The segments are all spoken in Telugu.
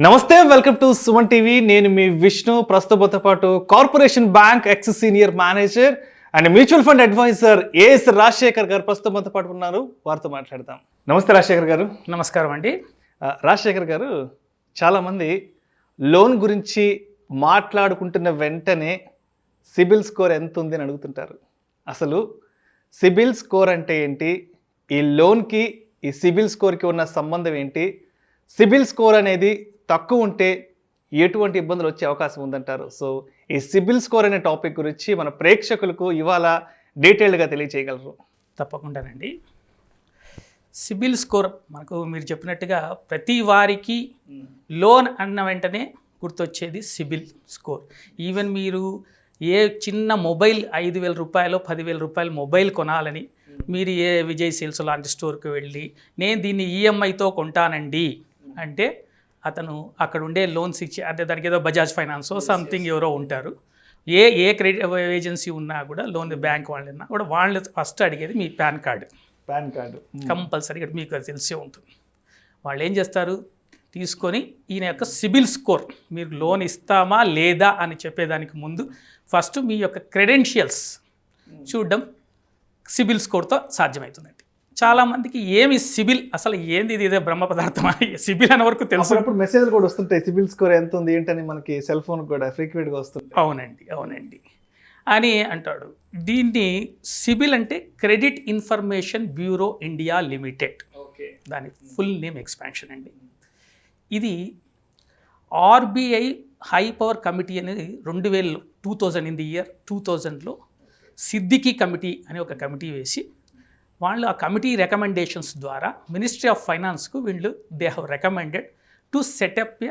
నమస్తే, వెల్కమ్ టు సుమన్ టీవీ. నేను మీ విష్ణు. ప్రస్తుతంతో పాటు Corporation Bank ex senior manager and mutual fund advisor A S Rajasekhar గారు ప్రస్తుతంతో పాటు ఉన్నారు. వారితో మాట్లాడదాం. నమస్తే రాజశేఖర్ గారు. నమస్కారం అండి. రాజశేఖర్ గారు, చాలామంది లోన్ గురించి మాట్లాడుకుంటున్న వెంటనే సిబిల్ స్కోర్ ఎంత ఉంది అని అడుగుతుంటారు. అసలు సిబిల్ స్కోర్ అంటే ఏంటి? ఈ లోన్కి ఈ సిబిల్ స్కోర్కి ఉన్న సంబంధం ఏంటి? సిబిల్ స్కోర్ అనేది తక్కువ ఉంటే ఎటువంటి ఇబ్బందులు వచ్చే అవకాశం ఉందంటారు? సో ఈ సిబిల్ స్కోర్ అనే టాపిక్ గురించి మన ప్రేక్షకులకు ఇవాళ డీటెయిల్డ్గా తెలియచేయగలరు? తప్పకుండానండి. సిబిల్ స్కోర్ మనకు మీరు చెప్పినట్టుగా ప్రతి వారికి లోన్ అన్న వెంటనే గుర్తొచ్చేది సిబిల్ స్కోర్. ఈవెన్ మీరు ఏ చిన్న మొబైల్ 5,000 రూపాయలు 10,000 రూపాయలు మొబైల్ కొనాలని మీరు ఏ విజయ్ సేల్స్ లాంటి స్టోర్కి వెళ్ళి నేను దీన్ని ఈఎంఐతో కొంటానండి అంటే అతను అక్కడ ఉండే లోన్స్ ఇచ్చి, అంటే దానికి ఏదో బజాజ్ ఫైనాన్సో సంథింగ్ ఎవరో ఉంటారు, ఏ క్రెడిట్ ఏజెన్సీ ఉన్నా కూడా లోన్ బ్యాంక్ వాళ్ళన్నా కూడా వాళ్ళు ఫస్ట్ అడిగేది మీ పాన్ కార్డు కంపల్సరీగా మీకు అది తెలిసే ఉంటుంది. వాళ్ళు ఏం చేస్తారు, తీసుకొని ఈయన యొక్క సిబిల్ స్కోర్, మీరు లోన్ ఇస్తామా లేదా అని చెప్పేదానికి ముందు ఫస్ట్ మీ యొక్క క్రెడెన్షియల్స్ చూడడం సిబిల్ స్కోర్తో సాధ్యమవుతుందండి. చాలామందికి ఏమి సిబిల్, అసలు ఏంది ఇది, ఇదే బ్రహ్మ పదార్థం సిబిల్ అనే వరకు తెలుసు. మెసేజ్లు కూడా వస్తుంటాయి, సిబిల్ స్కోర్ ఎంత ఉంది ఏంటని మనకి సెల్ ఫోన్ కూడా ఫ్రీక్వెంట్గా వస్తుంది. అవునండి అని అంటాడు. దీన్ని సిబిల్ అంటే credit information bureau India limited, దాని ఫుల్ నేమ్ ఎక్స్పాన్షన్ అండి. ఇది ఆర్బీఐ హై పవర్ కమిటీ అనేది 2000 ఇన్ ది ఇయర్ 2000లో సిద్దికి కమిటీ అని ఒక కమిటీ వేసి వాళ్ళు ఆ కమిటీ రికమెండేషన్స్ ద్వారా మినిస్ట్రీ ఆఫ్ ఫైనాన్స్కు వీళ్ళు they have recommended to set up a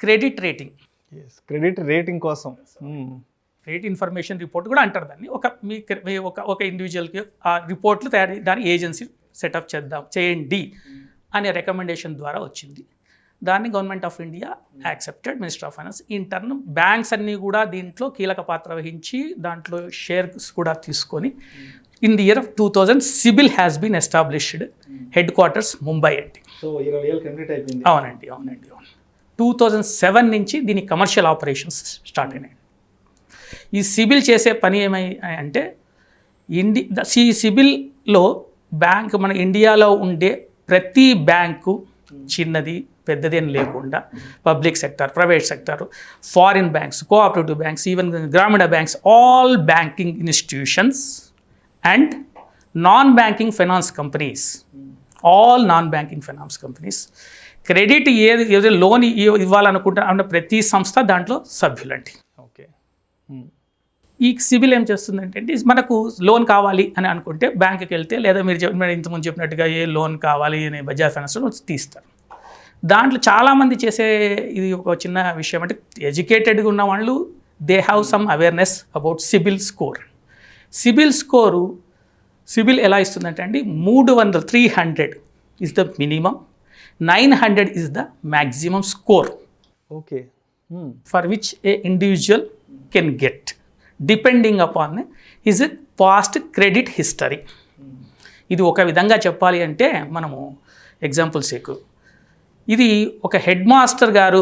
credit rating. Credit rating కోసం క్రెడిట్ ఇన్ఫర్మేషన్ రిపోర్ట్ కూడా అంటారు దాన్ని. ఒక ఇండివిజువల్కి ఆ రిపోర్ట్లు తయారు, దాని ఏజెన్సీ సెటప్ చేయండి అనే రికమెండేషన్ ద్వారా వచ్చింది. దాన్ని government of India accepted, minister of finance. In turn banks అన్నీ కూడా దీంట్లో కీలక పాత్ర వహించి దాంట్లో షేర్స్ కూడా తీసుకొని in the year of 2000 CIBIL has been established, హెడ్ క్వార్టర్స్ ముంబై అండి. సో 20 ఏళ్ళు కంప్లీట్ అయిపోయింది. అవునండి 2007 నుంచి దీని కమర్షియల్ ఆపరేషన్స్ స్టార్ట్ అయినాయి. ఈ సిబిల్ చేసే పని ఏమై అంటే ఈ సిబిల్లో బ్యాంక్ మన ఇండియాలో ఉండే ప్రతి బ్యాంకు చిన్నది పెద్దది అని లేకుండా public sector, private sector, foreign banks, cooperative banks, even gramin banks, all banking institutions and non banking finance companies, all non banking finance companies credit ఏది లోన్ ఇవ్వాలనుకుంటున్న ప్రతి సంస్థ దాంట్లో సభ్యులండి. ఓకే. ఈ సిబిల్ ఏం చేస్తుందంటే మనకు లోన్ కావాలి అని అనుకుంటే బ్యాంకుకి వెళ్తే, లేదా మీరు ఇంతకుముందు చెప్పినట్టుగా ఏ లోన్ కావాలి అని బజాజ్ ఫైనాన్స్లో తీస్తారు. దాంట్లో చాలామంది చేసే ఇది ఒక చిన్న విషయం అంటే ఎడ్యుకేటెడ్గా ఉన్న వాళ్ళు they have some awareness about CIBIL score. CIBIL ఎలా ఇస్తుందంటే అండి 300 is the minimum, 900 is the maximum score. Okay. For which A individual can get depending upon his past credit history. ఇది ఒక విధంగా చెప్పాలి అంటే మనము ఎగ్జాంపుల్స్ ఎక్కువ, ఇది ఒక హెడ్ మాస్టర్ గారు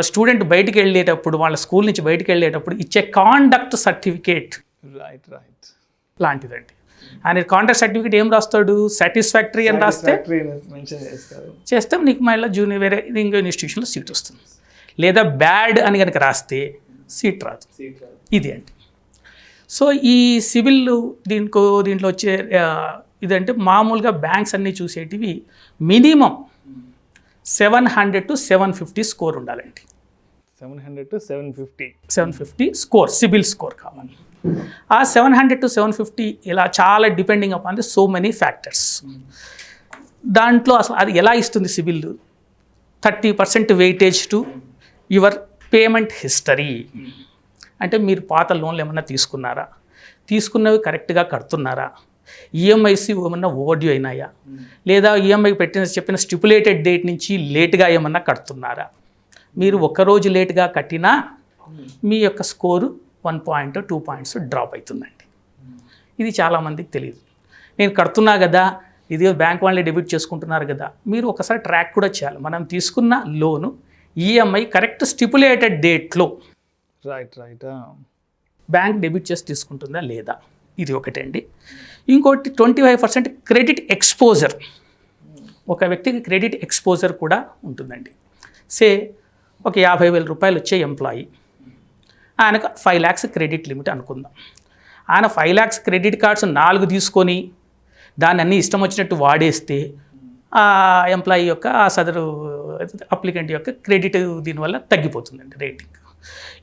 స్టూడెంట్ బయటికి వెళ్ళేటప్పుడు, వాళ్ళ స్కూల్ నుంచి బయటికి వెళ్ళేటప్పుడు ఇచ్చే కాండక్ట్ సర్టిఫికేట్ లాంటిదండి. ఆయన కాండక్ట్ సర్టిఫికేట్ ఏం రాస్తాడు, సాటిస్ఫాక్టరీ అని రాస్తే చేస్తే నీకు మళ్ళీ జూనియర్ వేరే ఇంకో ఇన్స్టిట్యూషన్లో సీట్ వస్తుంది. లేదా బ్యాడ్ అని కనుక రాస్తే సీట్ రాదు. ఇది అండి. సో ఈ సిబిల్ దీంట్లో వచ్చే ఇదంటే మామూలుగా బ్యాంక్స్ అన్నీ చూసేటివి మినిమం 700 to 750 స్కోర్ ఉండాలండి. 700 to 750 స్కోర్, సిబిల్ స్కోర్ కావాలి. ఆ 700 to 750 ఇలా చాలా depending upon the so many factors. దాంట్లో అసలు అది ఎలా ఇస్తుంది CIBIL, 30% weightage to your payment history. అంటే మీరు పాత లోన్లు ఏమన్నా తీసుకున్నారా, తీసుకున్నవి కరెక్ట్గా కడుతున్నారా, ఈఎంఐస్ ఏమన్నా ఓవర్డ్యూ అయినాయా, లేదా ఈఎంఐ చెప్పిన స్టిపులేటెడ్ డేట్ నుంచి లేట్గా ఏమన్నా కడుతున్నారా. మీరు ఒక్కరోజు లేట్గా కట్టినా మీ యొక్క స్కోరు 1 పాయింట్ 2 పాయింట్స్ డ్రాప్ అవుతుందండి. ఇది చాలామందికి తెలియదు. నేను కడుతున్నా కదా ఇది బ్యాంక్ వాళ్ళే డెబిట్ చేసుకుంటున్నారు కదా, మీరు ఒకసారి ట్రాక్ కూడా చేయాలి. మనం తీసుకున్న లోను ఈఎంఐ కరెక్ట్ స్టిపులేటెడ్ డేట్లో రైట్. బ్యాంక్ డెబిట్ చేసి తీసుకుంటుందా లేదా, ఇది ఒకటండి. ఇంకోటి 25% క్రెడిట్ ఎక్స్పోజర్. ఒక వ్యక్తికి క్రెడిట్ ఎక్స్పోజర్ కూడా ఉంటుందండి. సే ఒక 50,000 రూపాయలు వచ్చే ఎంప్లాయీ, ఆయనకు 5 lakhs క్రెడిట్ లిమిట్ అనుకుందాం. ఆయన 5 lakhs క్రెడిట్ కార్డ్స్ 4 తీసుకొని దాన్ని అన్నీ ఇష్టం వచ్చినట్టు వాడేస్తే ఆ ఎంప్లాయీ యొక్క ఆ సదరు అప్లికెంట్ యొక్క క్రెడిట్ దీనివల్ల తగ్గిపోతుందండి రేటింగ్.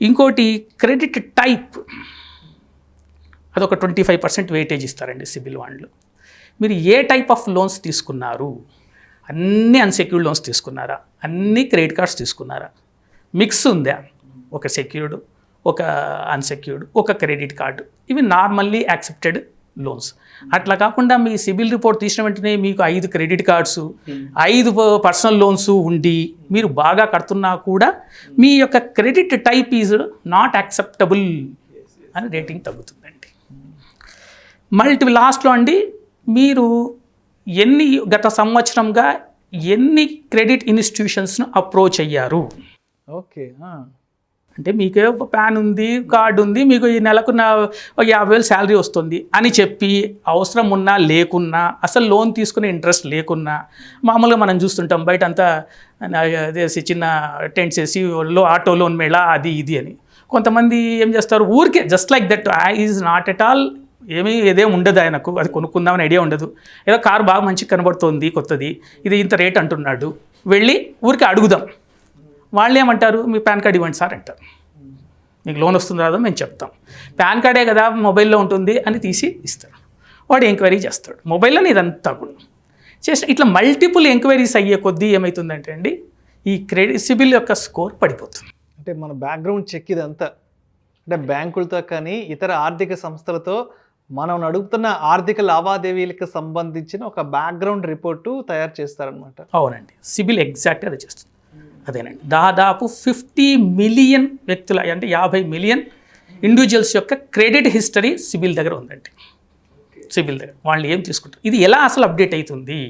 ఇంకోటి క్రెడిట్ టైప్, అదొక 25% వెయిటేజ్ ఇస్తారండి సిబిల్ వాళ్ళు. మీరు ఏ టైప్ ఆఫ్ లోన్స్ తీసుకున్నారు, అన్నీ అన్సెక్యూర్డ్ లోన్స్ తీసుకున్నారా, అన్నీ క్రెడిట్ కార్డ్స్ తీసుకున్నారా, మిక్స్ ఉందా, ఒక సెక్యూర్డ్, ఒక అన్సెక్యూర్డ్, ఒక క్రెడిట్ కార్డు, ఇవి నార్మల్లీ యాక్సెప్టెడ్ లోన్స్. అట్లా కాకుండా మీ సిబిల్ రిపోర్ట్ తీసిన వెంటనే మీకు 5 క్రెడిట్ కార్డ్స్, 5 పర్సనల్ లోన్స్ ఉండి మీరు బాగా కడుతున్నా కూడా మీ యొక్క credit type is not acceptable అని రేటింగ్ తగ్గుతుందండి. లాస్ట్లో అండి మీరు గత సంవత్సరంగా ఎన్ని క్రెడిట్ ఇన్స్టిట్యూషన్స్ను అప్రోచ్ అయ్యారు. ఓకే. అంటే మీకే ఒక ప్యాన్ ఉంది, కార్డు ఉంది, మీకు ఈ నెలకు 50,000 శాలరీ వస్తుంది అని చెప్పి అవసరం ఉన్నా లేకున్నా, అసలు లోన్ తీసుకునే ఇంట్రెస్ట్ లేకున్నా, మామూలుగా మనం చూస్తుంటాం బయట అంతా అదేసి చిన్న టెంట్స్ వేసి ఆటో లోన్ మేళ అది ఇది అని. కొంతమంది ఏం చేస్తారు, ఊరికే just like that is not at all ఏదేం ఉండదు ఆయనకు, అది కొనుక్కుందామని ఐడియా ఉండదు. ఏదో కారు బాగా మంచిగా కనబడుతోంది కొత్తది, ఇది ఇంత రేట్ అంటున్నాడు, వెళ్ళి ఊరికి అడుగుదాం. వాళ్ళు ఏమంటారు, మీ పాన్ కార్డ్ ఇవ్వండి సార్ అంటారు. మీకు లోన్ వస్తుందో రాదో మేము చెప్తాం. పాన్ కార్డే కదా మొబైల్లో ఉంటుంది అని తీసి ఇస్తారు. వాడు ఎంక్వైరీ చేస్తాడు మొబైల్లోనే ఇదంతా కూడా చేసి. ఇట్లా మల్టిపుల్ ఎంక్వైరీస్ అయ్యే కొద్దీ ఏమవుతుందంటే అండి ఈ క్రెడిట్ సిబిల్ యొక్క స్కోర్ పడిపోతుంది. అంటే మన బ్యాక్గ్రౌండ్ చెక్ ఇదంతా, అంటే బ్యాంకులతో కానీ ఇతర ఆర్థిక సంస్థలతో మనం నడుపుతున్న ఆర్థిక లావాదేవీలకు సంబంధించిన ఒక బ్యాక్గ్రౌండ్ రిపోర్టు తయారు చేస్తారనమాట. అవునండి, సిబిల్ ఎగ్జాక్ట్గా అది చేస్తుంది. అదేనండి, దాదాపు 50 మిలియన్ వ్యక్తుల అంటే 50 మిలియన్ ఇండివిజువల్స్ యొక్క క్రెడిట్ హిస్టరీ సిబిల్ దగ్గర ఉందండి. సిబిల్ దగ్గర వాళ్ళు ఏం తీసుకుంటారు, ఇది ఎలా అసలు అప్డేట్ అవుతుంది.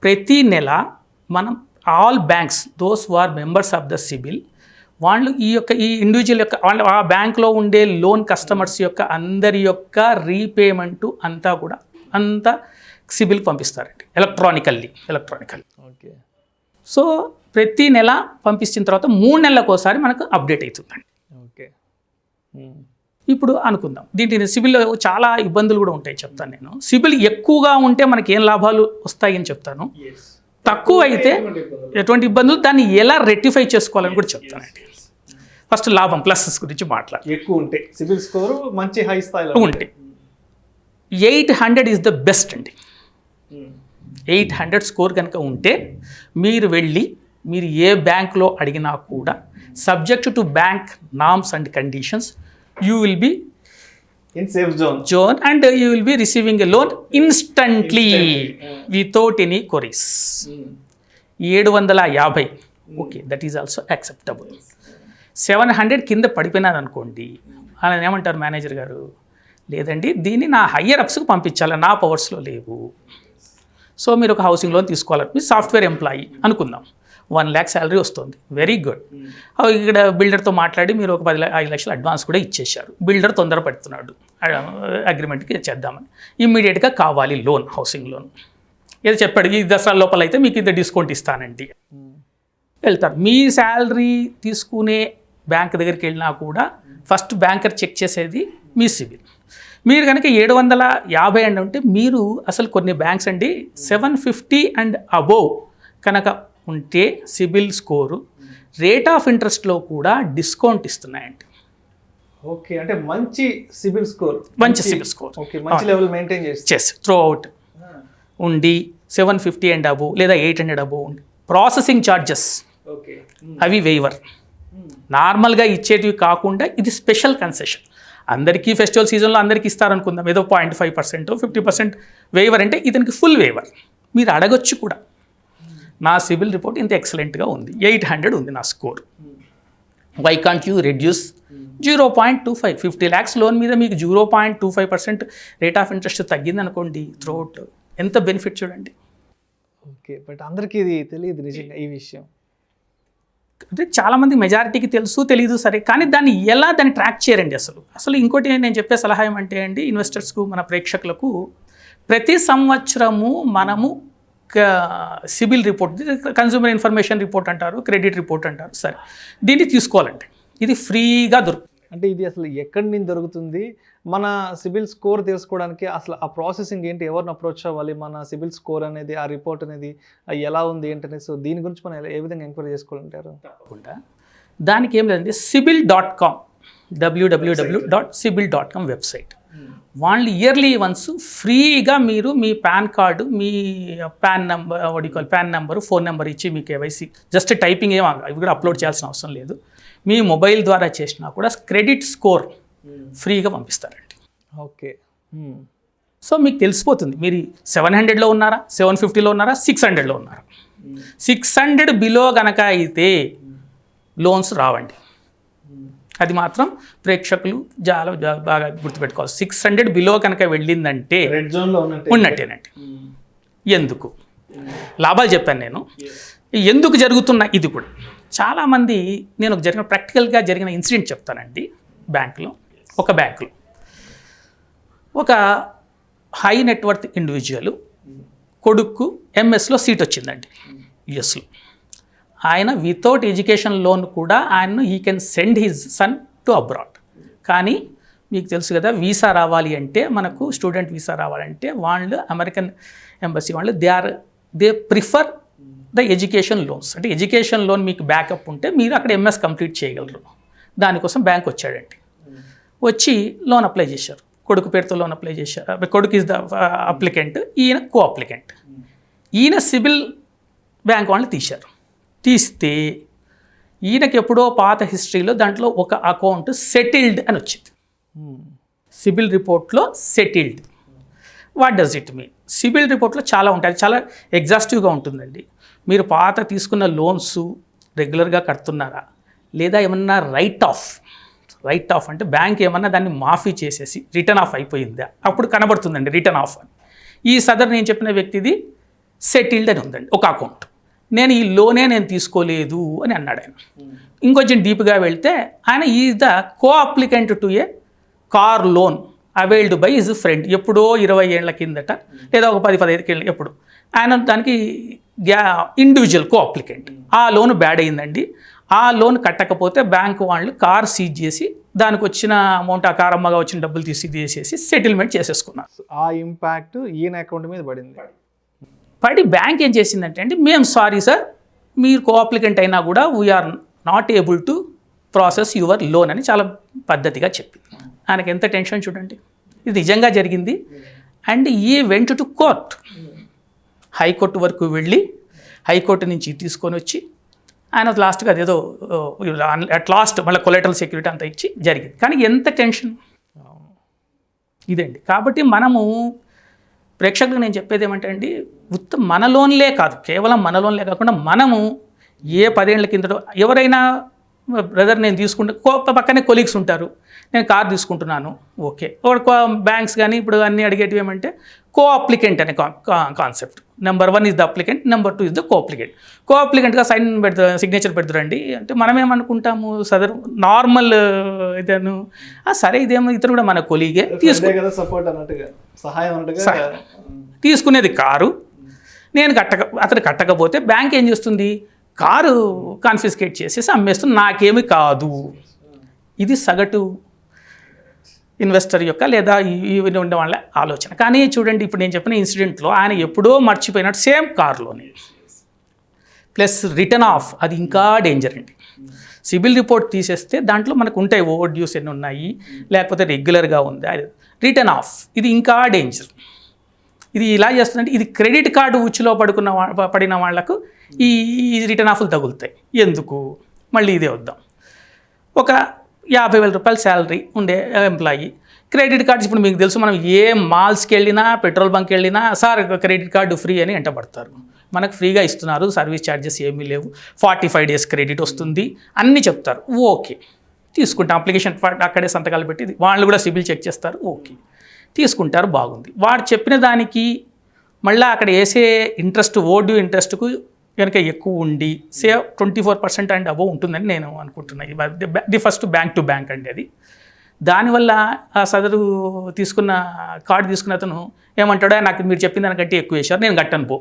ప్రతి నెల మనం all banks those who are members of the CIBIL, వాళ్ళు ఈ ఇండివిజువల్ యొక్క వాళ్ళు ఆ బ్యాంక్లో ఉండే లోన్ కస్టమర్స్ యొక్క అందరి యొక్క రీపేమెంటు అంతా సిబిల్ పంపిస్తారండి ఎలక్ట్రానికల్లీ. ఓకే. సో ప్రతి నెల పంపించిన తర్వాత 3 నెలలకు ఒకసారి మనకు అప్డేట్ అవుతుందండి. ఓకే. ఇప్పుడు అనుకుందాం, దీంట్లో సిబిల్లో చాలా ఇబ్బందులు కూడా ఉంటాయి చెప్తాను నేను. సిబిల్ ఎక్కువగా ఉంటే మనకి ఏం లాభాలు వస్తాయని చెప్తాను, తక్కువ అయితే ఎటువంటి ఇబ్బందులు, దాన్ని ఎలా రెక్టిఫై చేసుకోవాలని కూడా చెప్తానండి. ఫస్ట్ లాభం ప్లసెస్ గురించి మాట్లాడాలి. ఎక్కువ ఉంటే సిబిల్ స్కోరు మంచి హై స్థాయిలో ఉంటే 800 ఈజ్ ద బెస్ట్ అండి. 800 స్కోర్ కనుక ఉంటే మీరు ఏ బ్యాంక్లో అడిగినా కూడా subject to bank norms and conditions you will be in safe zone and you will be receiving a loan instantly without any queries. 750 okay, that is also acceptable. 700 కింద పడిపోయినారు అనుకోండి, ఆయన ఏమంటారు మేనేజర్ గారు, లేదండి దీన్ని నా హయ్యర్ అప్స్కి పంపించాలి, నా పవర్స్లో లేవు. సో మీరు ఒక హౌసింగ్ లోన్ తీసుకోవాలి, మీరు సాఫ్ట్వేర్ ఎంప్లాయీ అనుకుందాం, 1 lakh శాలరీ వస్తుంది, వెరీ గుడ్. ఇక్కడ బిల్డర్తో మాట్లాడి మీరు ఒక 5 లక్షలు అడ్వాన్స్ కూడా ఇచ్చేశారు. బిల్డర్ తొందర పెడుతున్నాడు అగ్రిమెంట్కి చేద్దామని, ఇమ్మీడియట్గా కావాలి లోన్, హౌసింగ్ లోన్. ఏదో చెప్పాడు ఈ దసరా లోపల అయితే మీకు ఇంత డిస్కౌంట్ ఇస్తానండి, వెళ్తారు. మీ శాలరీ తీసుకునే బ్యాంక్ దగ్గరికి వెళ్ళినా కూడా ఫస్ట్ బ్యాంకర్ చెక్ చేసేది మీ సిబిల్. మీరు కనుక 750 అండ్ ఉంటే మీరు అసలు కొన్ని బ్యాంక్స్ అండి 750 అండ్ అబోవ్ కనుక ఉంటే సిబిల్ స్కోరు రేట్ ఆఫ్ ఇంట్రెస్ట్లో కూడా డిస్కౌంట్ ఇస్తున్నాయండి. ఓకే, అంటే మంచి సిబిల్ స్కోర్, ఓకే, మంచి లెవెల్ మెయింటైన్ చేసి త్రూ అవుట్ ఉండి 750 అండ్ అబోవ్ లేదా 800 అబోవ్ ఉండి ప్రాసెసింగ్ ఛార్జెస్ అవి వేవర్, నార్మల్గా ఇచ్చేటివి కాకుండా ఇది స్పెషల్ కన్సెషన్. అందరికీ ఫెస్టివల్ సీజన్లో అందరికీ ఇస్తారనుకుందాం, ఏదో 0.5% 50% వేవర్ అంటే ఇతనికి ఫుల్ వేవర్. మీరు అడగొచ్చు కూడా, నా సిబిల్ రిపోర్ట్ ఇంత ఎక్సలెంట్గా ఉంది, 800 ఉంది నా score, why can't you reduce 0.25 50 lakhs loan మీద మీకు 0.25% రేట్ ఆఫ్ ఇంట్రెస్ట్ తగ్గింది అనుకోండి త్రూఅవుట్ ఎంత బెనిఫిట్ చూడండి. ఓకే, బట్ అందరికీ ఇది తెలియదు నిజంగా ఈ విషయం. అంటే చాలామంది మెజారిటీకి తెలుసు తెలియదు సరే, కానీ దాన్ని ట్రాక్ చేయరండి అసలు. ఇంకోటి నేను చెప్పే సలహా ఏమంటే అండి, ఇన్వెస్టర్స్కు మన ప్రేక్షకులకు ప్రతి సంవత్సరము మనము CIBIL report, consumer information report అంటారు, క్రెడిట్ రిపోర్ట్ అంటారు, సరే దీన్ని తీసుకోవాలండి. ఇది ఫ్రీగా దొరుకుతుంది. అంటే ఇది అసలు ఎక్కడి నుంచి దొరుకుతుంది? మన సిబిల్ స్కోర్ తెలుసుకోవడానికి అసలు ఆ ప్రాసెసింగ్ ఏంటి? ఎవరిని అప్రోచ్ అవ్వాలి? మన సిబిల్ స్కోర్ అనేది, ఆ రిపోర్ట్ అనేది ఎలా ఉంది ఏంటనేది, సో దీని గురించి మనం ఏ విధంగా ఎంక్వైరీ చేసుకోవాలంటారు? తప్పకుండా దానికి ఏం లేదండి, sibil.com, www.sibil.com వెబ్సైట్. వాళ్ళు ఇయర్లీ వన్స్ ఫ్రీగా మీరు మీ పాన్ కార్డు, మీ PAN number, PAN number, phone number ఇచ్చి మీ కేవైసీ జస్ట్ టైపింగ్ ఇవి కూడా అప్లోడ్ చేయాల్సిన అవసరం లేదు. మీ మొబైల్ ద్వారా చేసినా కూడా క్రెడిట్ స్కోర్ ఫ్రీగా పంపిస్తారండి. ఓకే, సో మీకు తెలిసిపోతుంది మీరు 700లో ఉన్నారా, 750లో ఉన్నారా, 600లో ఉన్నారా. 600 బిలో కనుక అయితే లోన్స్ రావండి. అది మాత్రం ప్రేక్షకులు చాలా బాగా గుర్తుపెట్టుకోవాలి. 600 బిలో కనుక వెళ్ళిందంటే రెడ్ జోన్లో ఉన్నట్టేనండి. ఎందుకు లాభాలు చెప్పాను నేను, ఎందుకు జరుగుతున్న ఇది కూడా చాలామంది, నేను ప్రాక్టికల్గా జరిగిన ఇన్సిడెంట్ చెప్తానండి. ఒక బ్యాంకులో ఒక హై నెట్వర్త్ ఇండివిజువల్ కొడుకు ఎంఎస్లో సీట్ వచ్చిందండి యుఎస్లో. ఆయన వితౌట్ ఎడ్యుకేషన్ లోన్ కూడా ఆయన్ను he can send his sun to abroad. కానీ మీకు తెలుసు కదా, వీసా రావాలి అంటే, మనకు స్టూడెంట్ వీసా రావాలంటే వాళ్ళు అమెరికన్ ఎంబసీ వాళ్ళు they prefer the education loans. అంటే ఎడ్యుకేషన్ లోన్ మీకు బ్యాకప్ ఉంటే మీరు అక్కడ ఎంఎస్ కంప్లీట్ చేయగలరు. దానికోసం బ్యాంక్ వచ్చాడండి. వచ్చి లోన్ అప్లై చేశారు. కొడుకు పేరుతో లోన్ అప్లై చేశారు. కొడుకు ఈజ్ ద అప్లికెంట్, ఈయన కో అప్లికెంట్. ఈయన సిబిల్ బ్యాంక్ వాళ్ళు తీస్తే ఈయనకి ఎప్పుడో పాత హిస్టరీలో దాంట్లో ఒక అకౌంట్ సెటిల్డ్ అని వచ్చింది. సిబిల్ రిపోర్ట్లో settled. What does it mean? CIBIL రిపోర్ట్లో చాలా ఉంటాయి, అది చాలా ఎగ్జాస్టివ్గా ఉంటుందండి. మీరు పాత తీసుకున్న లోన్స్ రెగ్యులర్గా కడుతున్నారా, లేదా ఏమన్నా రైట్ ఆఫ్ అంటే బ్యాంక్ ఏమన్నా దాన్ని మాఫీ చేసేసి రిటర్న్ ఆఫ్ అయిపోయిందా, అప్పుడు కనబడుతుందండి రిటర్న్ ఆఫ్ అని. ఈ నేను చెప్పిన వ్యక్తిది సెటిల్డ్ అని ఉందండి ఒక అకౌంట్. నేను ఈ లోనే తీసుకోలేదు అని అన్నాడు ఆయన. ఇంకొంచెం డీప్గా వెళ్తే ఆయన is the co applicant to A car loan availed by his friend. ఎప్పుడో 20 ఏళ్ల కిందట, లేదా ఒక 10-15 ఏళ్ళు ఎప్పుడు ఆయన దానికి ఇండివిజువల్ కో అప్లికెంట్. ఆ లోన్ బ్యాడ్ అయిందండి. ఆ లోన్ కట్టకపోతే బ్యాంక్ వాళ్ళు కార్ సీజ్ చేసి దానికి వచ్చిన అమౌంట్, ఆ కార్ అమ్మగా వచ్చిన డబ్బులు తీసేసి సెటిల్మెంట్ చేసేసుకున్నారు. ఆ ఇంపాక్ట్ ఈయన అకౌంట్ మీద పడి బ్యాంక్ ఏం చేసిందంటే అండి, మేము సారీ సార్, మీరు కో అప్లికెంట్ అయినా కూడా we are not able to process your loan అని చాలా పద్ధతిగా చెప్పింది. ఆయనకి ఎంత టెన్షన్ చూడండి. ఇది నిజంగా జరిగింది. అండ్ ఈ వెంట్ టు కోర్ట్, హైకోర్టు వరకు వెళ్ళి హైకోర్టు నుంచి తీసుకొని వచ్చి ఆయన లాస్ట్గా అదేదో అట్ లాస్ట్ మళ్ళీ కొలెటరల్ సెక్యూరిటీ అంతా ఇచ్చి జరిగింది. కానీ ఎంత టెన్షన్ ఇదండి. కాబట్టి మనము ప్రేక్షకులకు నేను చెప్పేది ఏమంటే అండి, మన లోన్లే కాదు, కేవలం మన లోన్లే కాకుండా మనము ఏ 10 ఏళ్ల కిందటో ఎవరైనా బ్రదర్ నేను తీసుకుంటే పక్కనే కొలీగ్స్ ఉంటారు, నేను కార్ తీసుకుంటున్నాను, ఓకే, బ్యాంక్స్ కానీ ఇప్పుడు అన్నీ అడిగేటివి ఏమంటే కో అప్లికెంట్ అనే concept. Number 1 is the applicant, number 2 is the co applicant. Co అప్లికెంట్గా సిగ్నేచర్ పెడతారండి. అంటే మనం ఏమనుకుంటాము, నార్మల్ ఇదేను సరే ఇదేమో ఇతను కూడా మన కొలీగే తీసుకునేది కారు, అతను కట్టకపోతే బ్యాంక్ ఏం చేస్తుంది, కారు కాన్ఫిస్కేట్ చేసేసి అమ్మేస్తుంది, నాకేమి కాదు. ఇది సగటు ఇన్వెస్టర్ యొక్క లేదా ఉండే వాళ్ళ ఆలోచన. కానీ చూడండి, ఇప్పుడు నేను చెప్పిన ఇన్సిడెంట్లో ఆయన ఎప్పుడో మర్చిపోయినట్టు సేమ్ కార్లోనే ప్లస్ రిటర్న్ ఆఫ్, అది ఇంకా డేంజర్ అండి. సిబిల్ రిపోర్ట్ తీసేస్తే దాంట్లో మనకు ఉంటాయి ఓవర్ డ్యూస్ ఎన్ని ఉన్నాయి, లేకపోతే రెగ్యులర్గా ఉంది, అది రిటర్న్ ఆఫ్, ఇది ఇంకా డేంజర్. ఇది ఇలా చేస్తుందంటే ఇది క్రెడిట్ కార్డు ఉచ్చులో పడిన వాళ్లకు ఈ రిటర్న్ ఆఫ్లు తగులుతాయి. ఎందుకు మళ్ళీ ఇదే వద్దాం. ఒక 50,000 రూపాయల శాలరీ ఉండే ఎంప్లాయీ, క్రెడిట్ కార్డ్స్ ఇప్పుడు మీకు తెలుసు, మనం ఏ మాల్స్కి వెళ్ళినా పెట్రోల్ బంక్కి వెళ్ళినా సార్ క్రెడిట్ కార్డు ఫ్రీ అని ఎంటబడతారు. మనకు ఫ్రీగా ఇస్తున్నారు, సర్వీస్ ఛార్జెస్ ఏమీ లేవు, 45 days క్రెడిట్ వస్తుంది అన్నీ చెప్తారు. ఓకే తీసుకుంటాం, అప్లికేషన్ అక్కడే సంతకాలు పెట్టి వాళ్ళు కూడా సిబిల్ చెక్ చేస్తారు, ఓకే తీసుకుంటారు, బాగుంది. వాడు చెప్పిన దానికి మళ్ళీ అక్కడ వేసే ఇంట్రెస్ట్ ఓడ్యూ ఇంట్రెస్ట్కు కనుక ఎక్కువ ఉండి సే 24% అండ్ అబోవ్ ఉంటుందని నేను అనుకుంటున్నాను. The first bank to bank అండి అది. దానివల్ల ఆ సదరు తీసుకున్న కార్డు తీసుకున్న అతను ఏమంటాడో, నాకు మీరు చెప్పిన దానికంటే ఎక్కువ వేశారు, నేను కట్టను పో.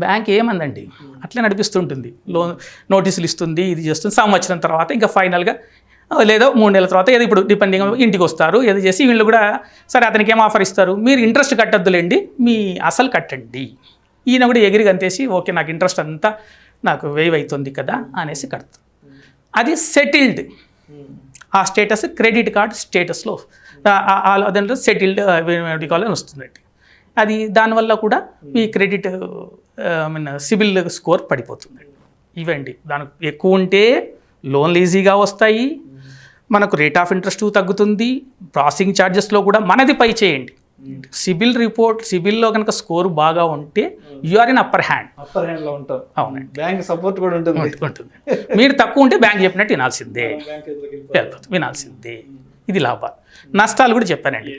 బ్యాంక్ ఏమందండి, అట్లా నడిపిస్తుంటుంది. లోన్ నోటీసులు ఇస్తుంది, ఇది చేస్తుంది. సంవత్సరం తర్వాత ఇంకా ఫైనల్గా లేదో 3 నెలల తర్వాత ఏదో ఇప్పుడు డిపెండింగ్ ఇంటికి వస్తారు, ఏదో చేసి వీళ్ళు కూడా సరే అతనికి ఏం ఆఫర్ ఇస్తారు, మీరు ఇంట్రెస్ట్ కట్టద్దులేండి, మీ అసలు కట్టండి. ఈయన కూడా ఎగిరి అంతేసి ఓకే నాకు ఇంట్రెస్ట్ అంతా నాకు వేవ్ అవుతుంది కదా అనేసి కడతారు. అది సెటిల్డ్. ఆ స్టేటస్ క్రెడిట్ కార్డ్ స్టేటస్లో అదంటే సెటిల్డ్ కావాలని వస్తుందండి. అది దానివల్ల కూడా మీ క్రెడిట్ సిబిల్ స్కోర్ పడిపోతుందండి. ఇవండి దానికి ఎక్కువ ఉంటే లోన్లు ఈజీగా వస్తాయి, మనకు రేట్ ఆఫ్ ఇంట్రెస్ట్ తగ్గుతుంది, ప్రాసెసింగ్ ఛార్జెస్లో కూడా మనది పై చేయండి. సిబిల్ రిపోర్ట్, సిబిల్లో కనుక స్కోర్ బాగా ఉంటే యు ఆర్ ఇన్ అప్పర్ హ్యాండ్లో ఉంటాం. అవునండి, బ్యాంక్ సపోర్ట్ కూడా ఉంటుంది. మీరు తక్కువ ఉంటే బ్యాంక్ చెప్పినట్టు వినాల్సిందే. ఇది లాభాలు. నష్టాలు కూడా చెప్పానండి.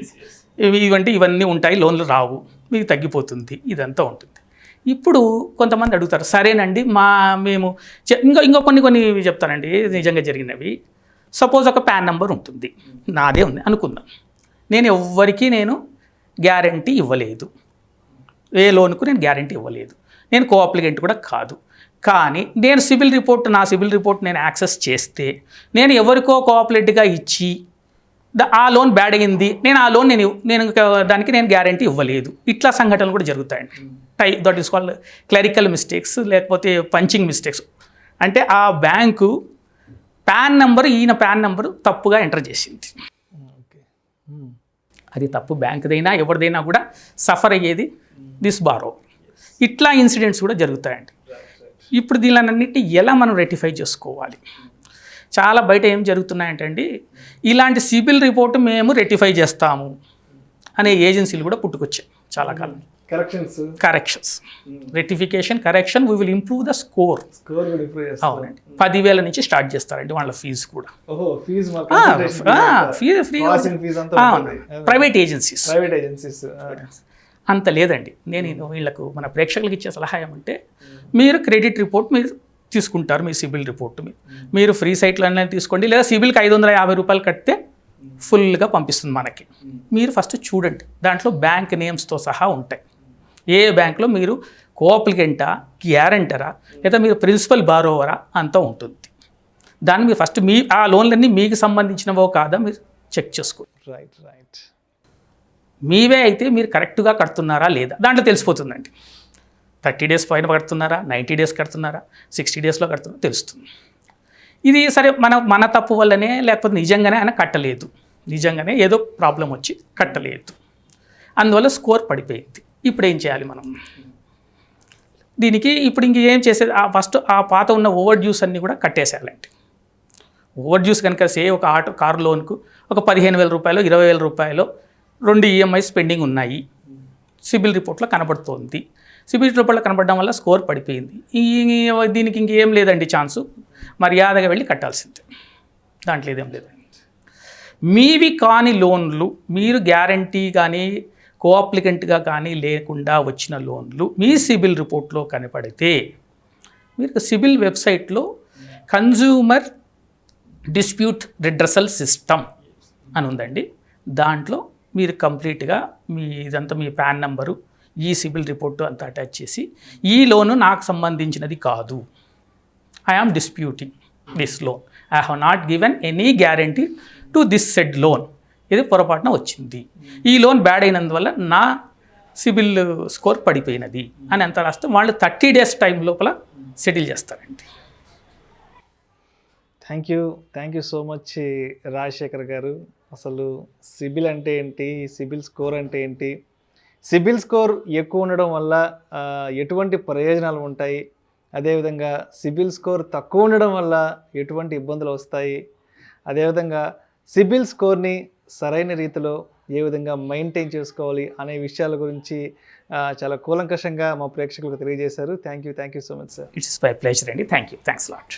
ఇవన్నీ ఉంటాయి, లోన్లు రావు, మీకు తగ్గిపోతుంది, ఇదంతా ఉంటుంది. ఇప్పుడు కొంతమంది అడుగుతారు, సరేనండి మేము ఇంకో కొన్ని చెప్తానండి నిజంగా జరిగినవి. సపోజ్ ఒక పాన్ నెంబర్ ఉంటుంది, నాదే ఉంది అనుకుందాం. నేను ఎవ్వరికీ గ్యారంటీ ఇవ్వలేదు, ఏ లోన్కు నేను గ్యారంటీ ఇవ్వలేదు, నేను కోఅప్లికెంట్ కూడా కాదు. కానీ నేను నా సిబిల్ రిపోర్ట్ నేను యాక్సెస్ చేస్తే నేను ఎవరికో కోఆపరేటివ్గా ఇచ్చి ఆ లోన్ బ్యాడ్ అయింది, నేను ఆ లోన్ నేను దానికి నేను గ్యారంటీ ఇవ్వలేదు. ఇట్లా సంఘటనలు కూడా జరుగుతాయండి. That is called clerical mistakes, లేకపోతే పంచింగ్ మిస్టేక్స్. అంటే ఆ బ్యాంకు ఈయన పాన్ నెంబరు తప్పుగా ఎంటర్ చేసింది. అది తప్పు, బ్యాంకుదైనా ఎవరిదైనా కూడా సఫర్ అయ్యేది దిస్ బారో. ఇట్లా ఇన్సిడెంట్స్ కూడా జరుగుతాయండి. ఇప్పుడు దీనిలన్నిటి ఎలా మనం రెక్టిఫై చేసుకోవాలి? చాలా బయట ఏం జరుగుతున్నాయంటే ఇలాంటి సిబిల్ రిపోర్టు మేము రెక్టిఫై చేస్తాము అనే ఏజెన్సీలు కూడా పుట్టుకొచ్చాయి చాలా కాలం. Corrections, rectification, correction, we will improve the score. అవునండి, 10,000 నుంచి స్టార్ట్ చేస్తారండి వాళ్ళ ఫీజు కూడా. ప్రైవేట్ ఏజెన్సీస్ అంత లేదండి. నేను వీళ్ళకు మన ప్రేక్షకులకు ఇచ్చే సలహా ఏమంటే, మీరు క్రెడిట్ రిపోర్ట్ మీరు తీసుకుంటారు, మీ సిబిల్ రిపోర్ట్ మీరు ఫ్రీ సైట్లన్నీ తీసుకోండి, లేదా సిబిల్కి 550 రూపాయలు కడితే ఫుల్గా పంపిస్తుంది మనకి. మీరు ఫస్ట్ చూడండి, దాంట్లో బ్యాంక్ నేమ్స్తో సహా ఉంటాయి. ఏ బ్యాంక్లో మీరు కోఅప్లికెంటా, గ్యారంటరా, లేదా మీరు ప్రిన్సిపల్ బారోవరా అంతా ఉంటుంది. దాన్ని మీరు ఫస్ట్ ఆ లోన్లన్నీ మీకు సంబంధించినవో కాదా మీరు చెక్ చేసుకోండి. రైట్. మీవే అయితే మీరు కరెక్ట్గా కడుతున్నారా లేదా దాంట్లో తెలిసిపోతుందండి. 30 days పైన కడుతున్నారా, 90 days కడుతున్నారా, 60 daysలో కడుతున్నారా తెలుస్తుంది. ఇది సరే మన తప్పు వల్లనే, లేకపోతే నిజంగానే ఆయన కట్టలేదు, నిజంగానే ఏదో ప్రాబ్లం వచ్చి కట్టలేదు, అందువల్ల స్కోర్ పడిపోయింది. ఇప్పుడు ఏం చేయాలి మనం దీనికి? ఇప్పుడు ఇంకేం చేసేది, ఫస్ట్ ఆ పాత ఉన్న ఓవర్ డ్యూస్ అన్నీ కూడా కట్టేసేయాలండి. ఓవర్ డ్యూస్ కనుక ఒక కారు లోన్కు ఒక 15,000 రూపాయలు, 20,000 రూపాయలు 2 EMIs పెండింగ్ ఉన్నాయి, సిబిల్ రిపోర్ట్లో కనబడుతోంది. సిబిల్ రిపోర్ట్లో కనబడడం వల్ల స్కోర్ పడిపోయింది. దీనికి ఇంకేం లేదండి ఛాన్సు, మర్యాదగా వెళ్ళి కట్టాల్సిందే, దాంట్లో ఇదేం లేదండి. మీవి కాని లోన్లు, మీరు గ్యారంటీ కానీ కోఅప్లికెంట్గా కానీ లేకుండా వచ్చిన లోన్లు మీ సిబిల్ రిపోర్ట్లో కనపడితే, మీరు సిబిల్ వెబ్సైట్లో కన్జ్యూమర్ డిస్ప్యూట్ రిడ్రెసల్ సిస్టమ్ అని ఉందండి. దాంట్లో మీరు కంప్లీట్గా ఇదంతా మీ పాన్ నెంబరు, ఈ సిబిల్ రిపోర్టు అంతా అటాచ్ చేసి, ఈ లోను నాకు సంబంధించినది కాదు, I am disputing this loan, I have not given any guarantee to this said loan, ఇది పొరపాటున వచ్చింది, ఈ లోన్ బ్యాడ్ అయినందువల్ల నా సిబిల్ స్కోర్ పడిపోయినది అని అంత రాస్తే వాళ్ళు 30 days టైం లోపల సెటిల్ చేస్తారండి. Thank you so much Rajasekhar గారు. అసలు సిబిల్ అంటే ఏంటి, సిబిల్ స్కోర్ అంటే ఏంటి, సిబిల్ స్కోర్ ఎక్కువ ఉండడం వల్ల ఎటువంటి ప్రయోజనాలు ఉంటాయి, అదేవిధంగా సిబిల్ స్కోర్ తక్కువ ఉండడం వల్ల ఎటువంటి ఇబ్బందులు వస్తాయి, అదేవిధంగా సిబిల్ స్కోర్ని సరైన రీతిలో ఏ విధంగా మెయింటైన్ చేసుకోవాలి అనే విషయాల గురించి చాలా కూలంకషంగా మా ప్రేక్షకులకు తెలియజేశారు. Thank you so much sir. It's my pleasure అండి. Thanks lot.